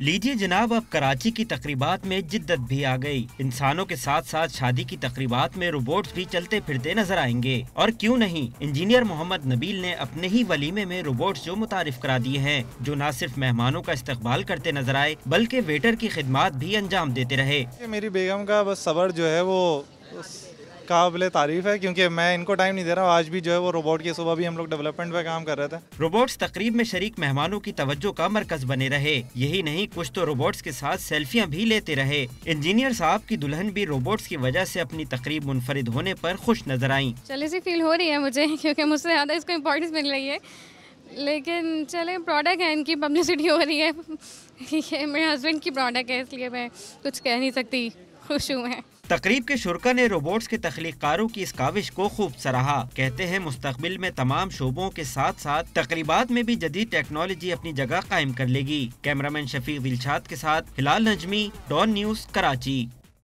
लीजिए जनाब, अब कराची की तकरीबात में जिद्दत भी आ गई। इंसानों के साथ साथ शादी की तकरीबात में रोबोट्स भी चलते फिरते नजर आएंगे। और क्यों नहीं, इंजीनियर मोहम्मद नबील ने अपने ही वलीमे में रोबोट्स जो मुतारिफ करा दिए हैं, जो न सिर्फ मेहमानों का इस्तकबाल करते नजर आए बल्कि वेटर की खिदमत भी अंजाम देते रहे। मेरी बेगम का बस सब्र जो है वो काबिल तारीफ है, क्योंकि मैं इनको टाइम नहीं दे रहा हूँ। आज भी जो है वो रोबोट की सुबह भी हम लोग डेवलपमेंट पे काम कर रहे थे। रोबोट्स तकरीब में शरीक मेहमानों की तवज्जो का मरकज बने रहे। यही नहीं, कुछ तो रोबोट्स के साथ सेल्फियां भी लेते रहे। इंजीनियर साहब की दुल्हन भी रोबोट्स की वजह से अपनी तकरीब मुनफरिद होने पर खुश नजर आई। चले सी फील हो रही है मुझे, क्योंकि मुझसे ज़्यादा इसको इम्पोर्टेंस मिल रही है। लेकिन चले, प्रोडक्ट है, इनकी पब्लिसिटी हो रही है। ये मेरे हस्बैंड की प्रोडक्ट है, इसलिए मैं कुछ कह नहीं सकती, खुश हूँ मैं। तकरीब के शुरका ने रोबोट्स के तख्लीकारों की इस काविश को खूब सराहा। कहते हैं मुस्तकबिल में तमाम शोबों के साथ साथ तकरीबात में भी जदीद टेक्नोलॉजी अपनी जगह कायम कर लेगी। कैमरामैन शफीक दिलशाद के साथ हिलाल नजमी, डॉन न्यूज़, कराची।